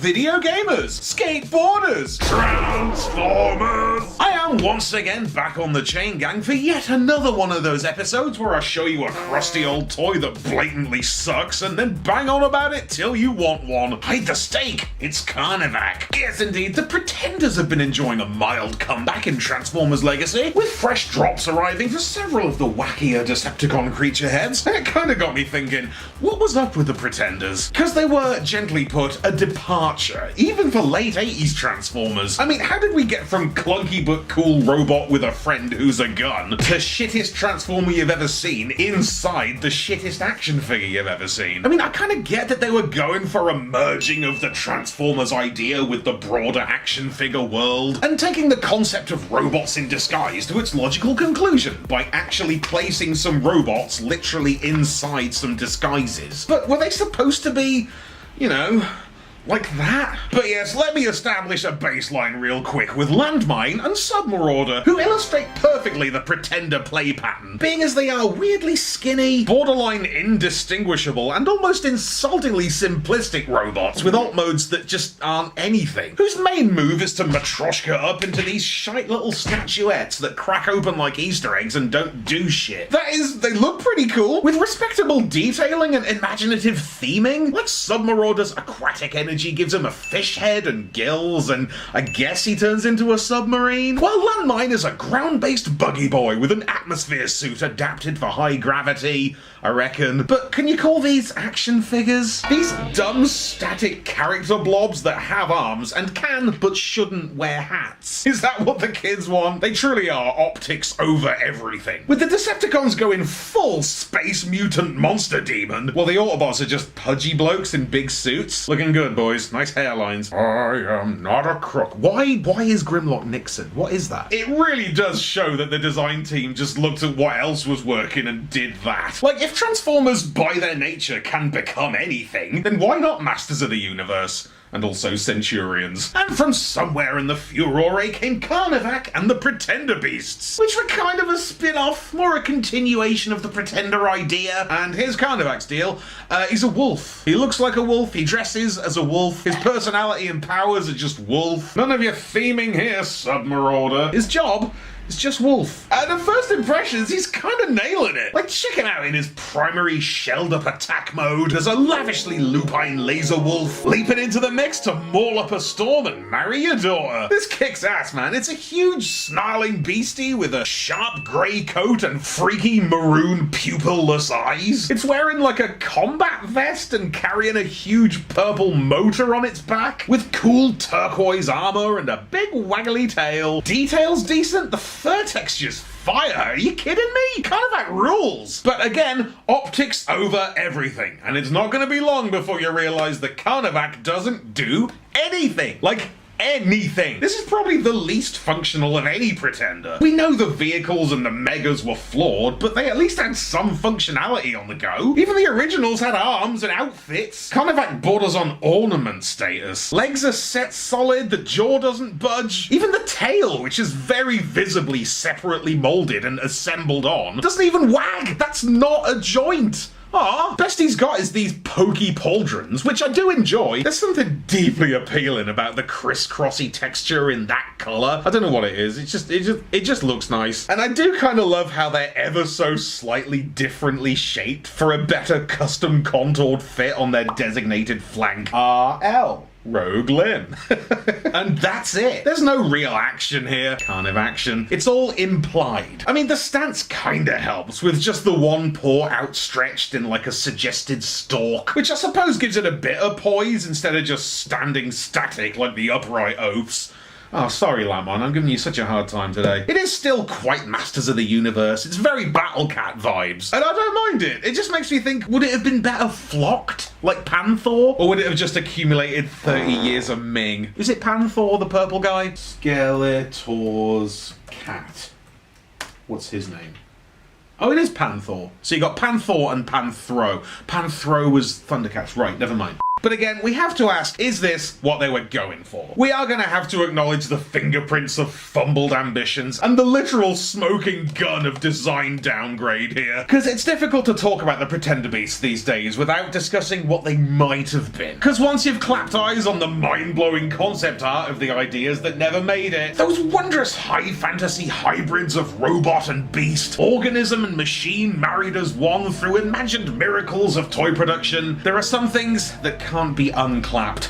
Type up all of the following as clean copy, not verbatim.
video gamers, skateboarders, transformers. I am once again back on the chain gang for yet another one of those episodes where I show you a crusty old toy that blatantly sucks and then bang on about it till you want one. Hide the steak, it's Carnivac. Yes indeed, the Pretenders have been enjoying a mild comeback in Transformers Legacy, with fresh drops arriving for several of the wackier Decepticon creature heads. It kinda got me thinking, what was up with the Pretenders? Because they were, gently put, a departure, even for late 80s Transformers. I mean, how did we get from clunky but cool robot with a friend who's a gun to shittest Transformer you've ever seen inside the shittest action figure you've ever seen? I mean, I kinda get that they were going for a merging of the Transformers idea with the broader action figure world, and taking the concept of robots in disguise to its logical conclusion by actually placing some robots literally inside some disguises. But were they supposed to be, you know, like that? But yes, let me establish a baseline real quick with Landmine and Submarauder, who illustrate perfectly the Pretender play pattern, being as they are weirdly skinny, borderline indistinguishable, and almost insultingly simplistic robots with alt modes that just aren't anything, whose main move is to Matryoshka up into these shite little statuettes that crack open like Easter eggs and don't do shit. That is, they look pretty cool, with respectable detailing and imaginative theming, like Submarauder's aquatic energy gives him a fish head and gills, and I guess he turns into a submarine, while Landmine is a ground-based buggy boy with an atmosphere suit adapted for high gravity, I reckon. But can you call these action figures? These dumb static character blobs that have arms and can but shouldn't wear hats. Is that what the kids want? They truly are optics over everything, with the Decepticons going full space mutant monster demon, while the Autobots are just pudgy blokes in big suits. Looking good, boys. Nice hairlines. I am not a crook. Why is Grimlock Nixon? What is that? It really does show that the design team just looked at what else was working and did that. Like, if Transformers by their nature can become anything, then why not Masters of the Universe? And also Centurions. And from somewhere in the Furore came Carnivac and the Pretender Beasts, which were kind of a spin-off, more a continuation of the Pretender idea. And here's Carnivac's deal. He's a wolf. He looks like a wolf, he dresses as a wolf, his personality and powers are just wolf. None of your theming here, Submarauder. His job is just wolf. And at first impressions, he's kind of nailing it. Like, check him out in his primary shelled-up attack mode as a lavishly lupine laser wolf, leaping into the mix to maul up a storm and marry your daughter. This kicks ass, man. It's a huge, snarling beastie with a sharp grey coat and freaky maroon pupilless eyes. It's wearing like a combat vest and carrying a huge purple motor on its back, with cool turquoise armor and a big waggly tail. Details decent, the fur texture's fire. Are you kidding me? Carnivac rules. But again, optics over everything. And it's not going to be long before you realize that Carnivac doesn't do anything. Like, anything. This is probably the least functional of any Pretender. We know the vehicles and the megas were flawed, but they at least had some functionality on the go. Even the originals had arms and outfits. Carnivac borders on ornament status. Legs are set solid, the jaw doesn't budge. Even the tail, which is very visibly separately molded and assembled on, doesn't even wag. That's not a joint. Ah, best he's got is these pokey pauldrons, which I do enjoy. There's something deeply appealing about the crisscrossy texture in that colour. I don't know what it is. It just looks nice. And I do kind of love how they're ever so slightly differently shaped for a better custom contoured fit on their designated flank. RL. Rogue Limb. And that's it. There's no real action here. Carnivaction. It's all implied. I mean, the stance kinda helps, with just the one paw outstretched in like a suggested stalk, which I suppose gives it a bit of poise instead of just standing static like the upright oafs. Oh, sorry, Lamon, I'm giving you such a hard time today. It is still quite Masters of the Universe. It's very Battle Cat vibes. And I don't mind it. It just makes me think, would it have been better flocked, like Panther? Or would it have just accumulated 30 years of Ming? Is it Panther, the purple guy? Skeletor's cat. What's his name? Oh, it is Panther. So you got Panther and Panthro. Panthro was Thundercats. Right, never mind. But again, we have to ask, is this what they were going for? We are going to have to acknowledge the fingerprints of fumbled ambitions and the literal smoking gun of design downgrade here. Because it's difficult to talk about the Pretender Beasts these days without discussing what they might have been. Because once you've clapped eyes on the mind-blowing concept art of the ideas that never made it, those wondrous high fantasy hybrids of robot and beast, organism and machine married as one through imagined miracles of toy production, there are some things that can't be unclapped.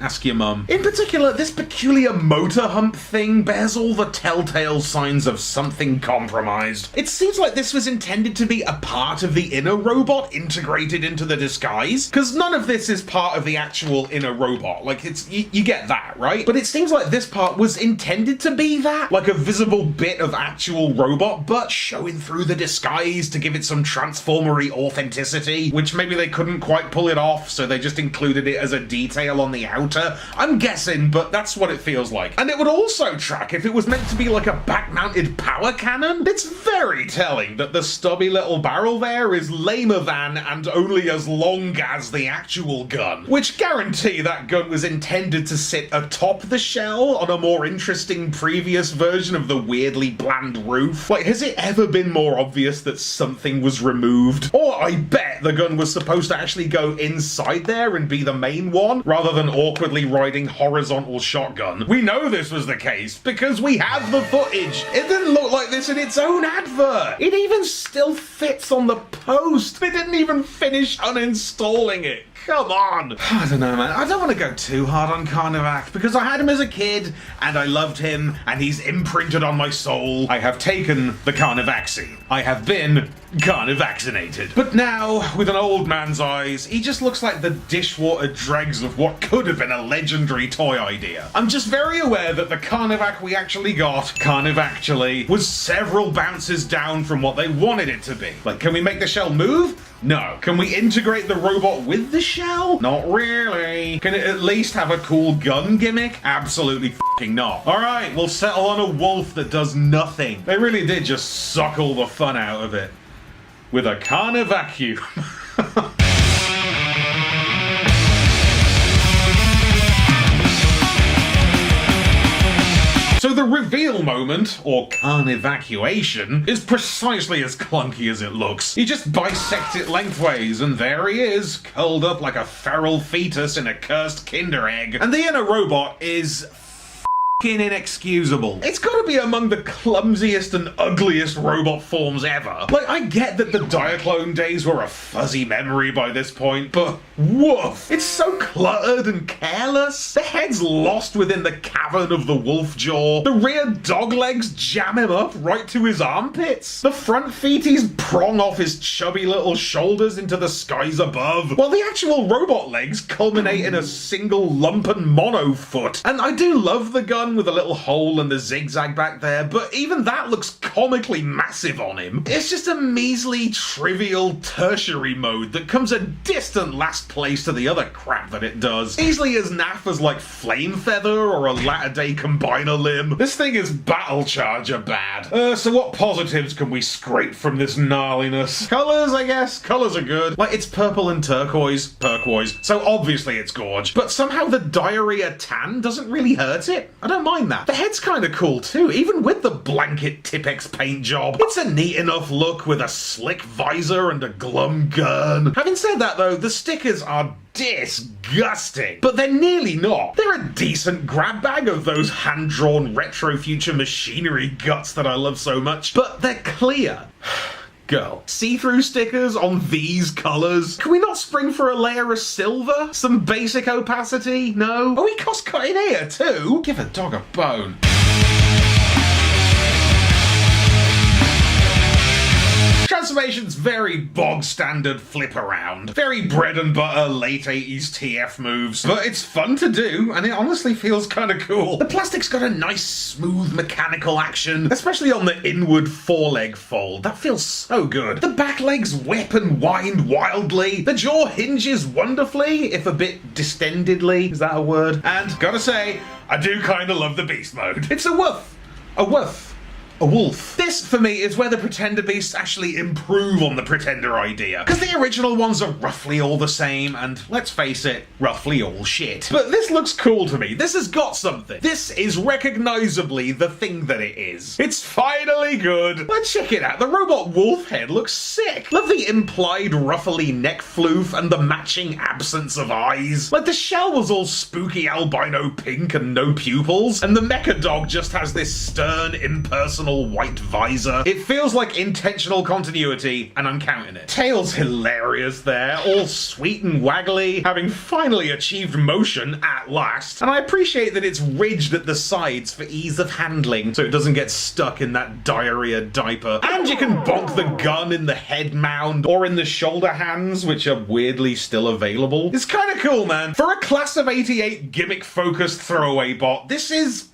Ask your mum. In particular, this peculiar motor hump thing bears all the telltale signs of something compromised. It seems like this was intended to be a part of the inner robot integrated into the disguise, because none of this is part of the actual inner robot. Like, you get that, right? But it seems like this part was intended to be that, like a visible bit of actual robot, but showing through the disguise to give it some transformery authenticity, which maybe they couldn't quite pull it off, so they just included it as a detail on the outer. I'm guessing, but that's what it feels like. And it would also track if it was meant to be like a back-mounted power cannon. It's very telling that the stubby little barrel there is lamer than and only as long as the actual gun, which guarantee that gun was intended to sit atop the shell on a more interesting previous version of the weirdly bland roof. Like, has it ever been more obvious that something was removed? Or I bet the gun was supposed to actually go inside there and be the main one, rather than awkwardly riding horizontal shotgun. We know this was the case because we have the footage. It didn't look like this in its own advert. It even still fits on the post. They didn't even finish uninstalling it. Come on. I don't know, man. I don't want to go too hard on Carnivac because I had him as a kid and I loved him and he's imprinted on my soul. I have taken the Carnivaccine. I have been Carnivaccinated. But now, with an old man's eyes, he just looks like the dishwater dregs of what could have been a legendary toy idea. I'm just very aware that the Carnivac we actually got, Carnivactually, was several bounces down from what they wanted it to be. Like, can we make the shell move? No. Can we integrate the robot with the shell? Not really. Can it at least have a cool gun gimmick? Absolutely f***ing not. Alright, we'll settle on a wolf that does nothing. They really did just suck all the fun out of it. With a Carnivac. So the reveal moment, or Carnivacuation, is precisely as clunky as it looks. You just bisect it lengthways, and there he is, curled up like a feral fetus in a cursed Kinder egg. And the inner robot is inexcusable. It's gotta be among the clumsiest and ugliest robot forms ever. Like, I get that the Diaclone days were a fuzzy memory by this point, but woof! It's so cluttered and careless. The head's lost within the cavern of the wolf jaw. The rear dog legs jam him up right to his armpits. The front feeties prong off his chubby little shoulders into the skies above, while the actual robot legs culminate in a single lump and mono foot. And I do love the gun with a little hole and the zigzag back there, but even that looks comically massive on him. It's just a measly, trivial tertiary mode that comes a distant last place to the other crap that it does. Easily as naff as like Flame Feather or a latter-day Combiner Limb. This thing is Battle Charger bad. So what positives can we scrape from this gnarliness? Colors, I guess. Colors are good. Like, it's purple and turquoise. So obviously it's gorge. But somehow the diarrhea tan doesn't really hurt it. I don't mind that. The head's kind of cool too, even with the blanket Tipex paint job. It's a neat enough look with a slick visor and a glum gun. Having said that though, the stickers are disgusting, but they're nearly not. They're a decent grab bag of those hand-drawn retro future machinery guts that I love so much, but they're clear. Girl. See-through stickers on these colours? Can we not spring for a layer of silver? Some basic opacity? No? Oh, he cost cutting here too? Give a dog a bone. Transformation's very bog standard flip around. Very bread and butter late 80s TF moves, but it's fun to do and it honestly feels kind of cool. The plastic's got a nice smooth mechanical action, especially on the inward foreleg fold. That feels so good. The back legs whip and wind wildly. The jaw hinges wonderfully, if a bit distendedly. Is that a word? And gotta say, I do kind of love the beast mode. It's a woof. A woof. a wolf. This, for me, is where the Pretender Beasts actually improve on the Pretender idea, because the original ones are roughly all the same, and let's face it, roughly all shit. But this looks cool to me. This has got something. This is recognizably the thing that it is. It's finally good. Let's check it out. The robot wolf head looks sick. Love the implied ruffly neck floof and the matching absence of eyes. Like, the shell was all spooky albino pink and no pupils, and the mecha dog just has this stern, impersonal white visor. It feels like intentional continuity, and I'm counting it. Tail's hilarious there, all sweet and waggly, having finally achieved motion at last. And I appreciate that it's ridged at the sides for ease of handling, so it doesn't get stuck in that diarrhea diaper. And you can bonk the gun in the head mound or in the shoulder hands, which are weirdly still available. It's kind of cool, man. For a class of 88 gimmick-focused throwaway bot, this is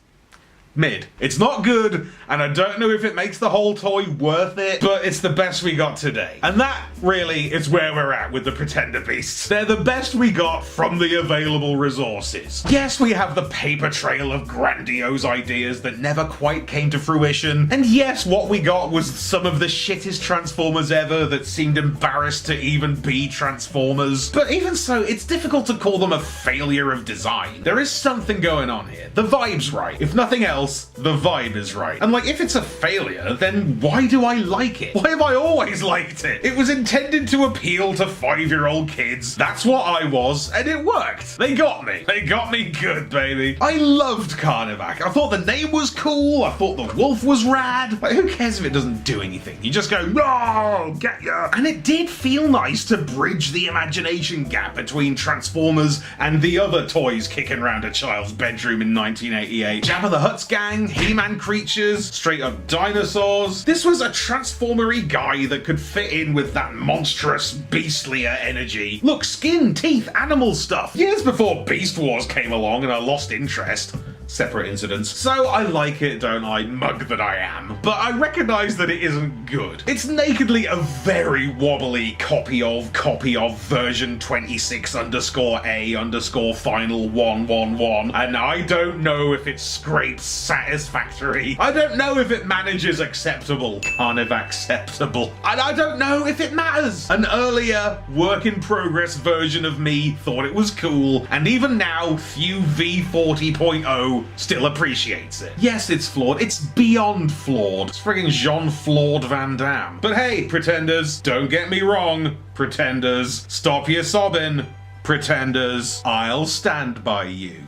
mid. It's not good, and I don't know if it makes the whole toy worth it, but it's the best we got today. And that, really, is where we're at with the Pretender Beasts. They're the best we got from the available resources. Yes, we have the paper trail of grandiose ideas that never quite came to fruition, and yes, what we got was some of the shittest Transformers ever that seemed embarrassed to even be Transformers. But even so, it's difficult to call them a failure of design. There is something going on here. The vibe's right. If nothing else, the vibe is right. And like, if it's a failure, then why do I like it? Why have I always liked it? It was intended to appeal to 5-year-old kids. That's what I was, and it worked. They got me. They got me good, baby. I loved Carnivac. I thought the name was cool. I thought the wolf was rad. Like, who cares if it doesn't do anything? You just go, no, get ya. And it did feel nice to bridge the imagination gap between Transformers and the other toys kicking around a child's bedroom in 1988. Jabba the Hutt's gang, He-Man creatures, straight up dinosaurs. This was a transformery guy that could fit in with that monstrous, beastlier energy. Look, skin, teeth, animal stuff. Years before Beast Wars came along and I lost interest. Separate incidents. So I like it, don't I, mug that I am. But I recognise that it isn't good. It's nakedly a very wobbly copy of version 26_A_final 111. And I don't know if it scrapes satisfactory. I don't know if it manages acceptable. Carnivac acceptable. And I don't know if it matters. An earlier work in progress version of me thought it was cool. And even now, Thew V40.0 still appreciates it. Yes, it's flawed. It's beyond flawed. It's friggin' Jean-Claude Van Damme. But hey, Pretenders, don't get me wrong. Pretenders, stop your sobbing. Pretenders, I'll stand by you.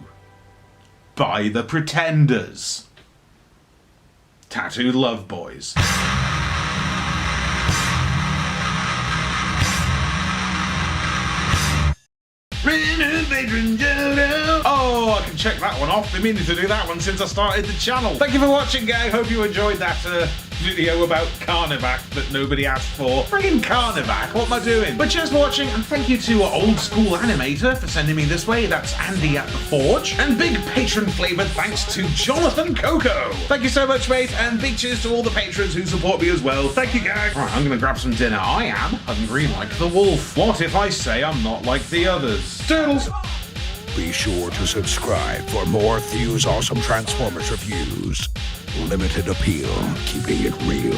By the Pretenders. Tattooed Love Boys. Oh, I can check that one off. Been meaning to do that one since I started the channel. Thank you for watching, gang. Hope you enjoyed that video about Carnivac that nobody asked for. Friggin' Carnivac, what am I doing? But cheers for watching, and thank you to Old School Animator for sending me this way. That's Andy at the Forge. And big patron-flavoured thanks to Jonathan Coco. Thank you so much, mate, and big cheers to all the patrons who support me as well. Thank you, gang. Right, I'm gonna grab some dinner. I am hungry like the wolf. What if I say I'm not like the others? Turtles! Be sure to subscribe for more Thew's awesome Transformers reviews. Limited appeal, keeping it real.